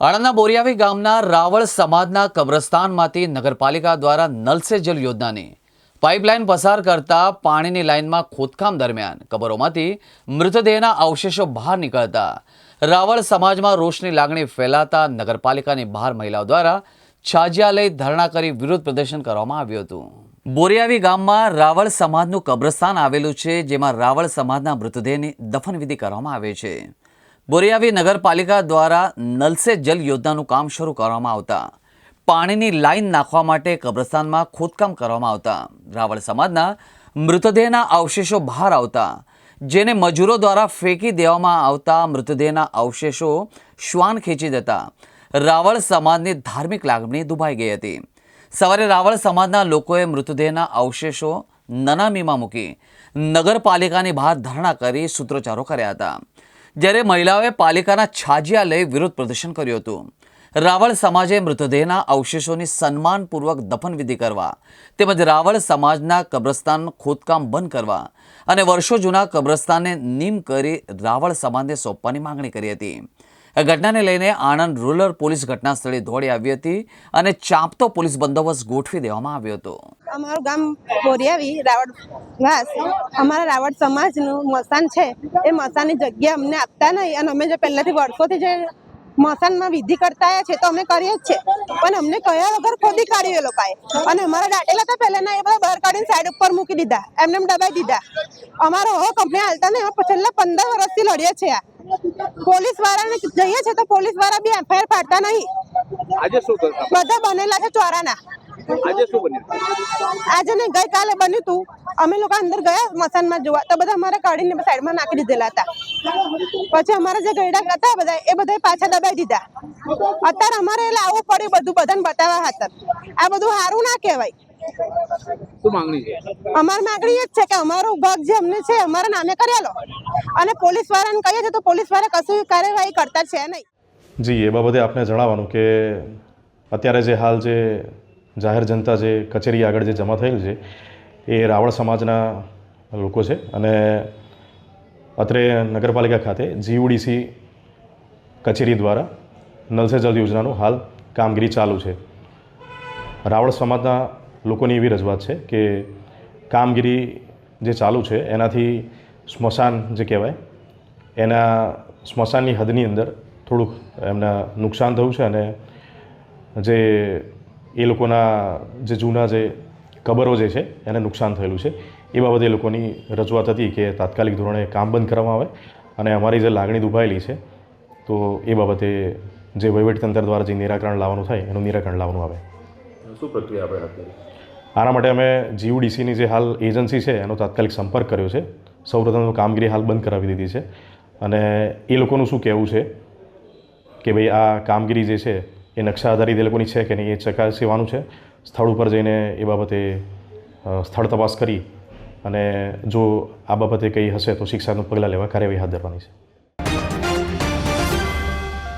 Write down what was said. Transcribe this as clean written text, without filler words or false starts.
આણંદના બોરિયાવી ગામના રાવળ સમાજના કબ્રસ્તાનમાંથી નગરપાલિકા દ્વારા નલ સે જલ યોજનાની પાઇપલાઇન પસાર કરતા પાણીની લાઇનમાં ખોદકામ દરમિયાન કબરોમાંથી મૃતદેહના અવશેષો બહાર નીકળતા રાવળ સમાજમાં રોષની લાગણી ફેલાતા નગરપાલિકાની બહાર મહિલાઓ દ્વારા છાજિયા લઈ ધરણા કરી વિરોધ પ્રદર્શન કરવામાં આવ્યું હતું। બોરિયાવી ગામમાં રાવળ સમાજનું કબ્રસ્તાન આવેલું છે, જેમાં રાવળ સમાજના મૃતદેહની દફનવિધિ કરવામાં આવે છે। બોરિયાવી નગરપાલિકા દ્વારા નલ સે જલ યોજનાનું કામ શરૂ કરવામાં આવતા પાણીની લાઈન નાખવા માટે કબ્રસ્તાનમાં ખોદકામ કરવામાં આવતા રાવળ સમાજના મૃતદેહના અવશેષો બહાર આવતા જેને મજૂરો દ્વારા ફેંકી દેવામાં આવતા મૃતદેહના અવશેષો શ્વાન ખેંચી દેતા રાવળ સમાજની ધાર્મિક લાગણી દુભાઈ ગઈ હતી। સવારે રાવળ સમાજના લોકોએ મૃતદેહના અવશેષો નનામીમાં મૂકી નગરપાલિકાની બહાર ધરણા કરી સૂત્રોચ્ચારો કર્યા હતા, જ્યારે મહિલાઓએ પાલિકાના છાજિયા લઈ વિરોધ પ્રદર્શન કર્યું હતું। રાવળ સમાજે મૃતદેહના અવશેષોની સન્માનપૂર્વક દફનવિધિ કરવા તેમજ રાવળ સમાજના કબ્રસ્તાન ખોદકામ બંધ કરવા અને વર્ષો જૂના કબ્રસ્તાનને નીમ કરી રાવળ સમાજને સોંપવાની માંગણી કરી હતી। આ ઘટનાને લઈને આણંદ રૂરલ પોલીસ ઘટના સ્થળે દોડી આવી હતી અને ચાંપતો પોલીસ બંદોબસ્ત ગોઠવી દેવામાં આવ્યો હતો। અમારું ગામ બોરિયાવી રાવળ વાસ અમારા રાવળ સમાજનું મસાન છે, એ મસાનની જગ્યા અમને આપતા નહીં અને અમે જે પહેલાથી વર્ષોથી જે મસાનમાં વિધિ કરતા આવ્યા છે તો અમે કરીએ જ છે, પણ અમને કયા વગર ખોદી કાઢ્યું એ લોકોએ અને અમારા દાટેલા હતા પહેલાના એ બધા બહાર કાઢીને સાઈડ ઉપર મૂકી દીધા, એમને દબાઈ દીધા। અમારો હક અમને હાલતા નહીં, છેલ્લા 15 વર્ષથી લડીએ છીએ। પોલીસ વાળાને જઈએ છે તો પોલીસ વાળા બી એફઆઈઆર પાડતા નહીં। આજે શું કરતા બધા બનેલા છે ચોરાના। આજે શું બન્યું? આજે ને ગઈકાલે બન્યું હતું, અમે લોકો અંદર ગયા મસાનમાં જોવા તો બધા અમારે કાઢીને સાઈડમાં નાખી દીધેલા હતા। પછી અમારા જે ગયડા હતા બધા એ બધા પાછા દબાઈ દીધા। અત્યારે અમારે લાવવું પડ્યું બધું બધાને બતાવવા ખાતર। આ બધું સારું ના કહેવાય। શું માંગણી છે? અમારી માંગણી એ જ છે કે અમારો ભાગ જે અમને છે અમારા નામે કરેલો અને પોલીસ વાળાને કહીએ છીએ તો પોલીસ વાળા કશું કાર્યવાહી કરતા છે નહીં। જી, એ બાબતે આપને જણાવવાનું કે અત્યારે જે હાલ જે જાહેર જનતા જે કચેરી આગળ જે જમા થયેલ છે એ રાવળ સમાજના લોકો છે અને અત્રે નગરપાલિકા ખાતે જીયુડીસી કચેરી દ્વારા નલ સે જલ યોજનાનું હાલ કામગીરી ચાલુ છે। રાવળ સમાજના લોકોની એવી રજૂઆત છે કે કામગીરી જે ચાલુ છે એનાથી સ્મશાન જે કહેવાય એના સ્મશાનની હદની અંદર થોડુંક એમના નુકસાન થયું છે અને જે એ લોકોના જે જૂના જે કબરો જે છે એને નુકસાન થયેલું છે। એ બાબતે એ લોકોની રજૂઆત હતી કે તાત્કાલિક ધોરણે કામ બંધ કરવામાં આવે અને અમારી જે લાગણી દુભાયેલી છે તો એ બાબતે જે વહીવટીતંત્ર દ્વારા જે નિરાકરણ લાવવાનું થાય એનું નિરાકરણ લાવવાનું આવે। શું પ્રક્રિયા આપણે હાથ ધરી? આના માટે અમે જીયુડીસીની જે હાલ એજન્સી છે એનો તાત્કાલિક સંપર્ક કર્યો છે। સૌપ્રથમ કામગીરી હાલ બંધ કરાવી દીધી છે અને એ લોકોનું શું કહેવું છે કે ભાઈ આ કામગીરી જે છે એ નકશા આધારિત એ લોકોની છે કે નહીં એ ચકાસવાનું છે। સ્થળ ઉપર જઈને એ બાબતે સ્થળ તપાસ કરી અને જો આ બાબતે કંઈ હશે તો શિક્ષાત્મક પગલાં લેવા કાર્યવાહી હાથ ધરવાની છે।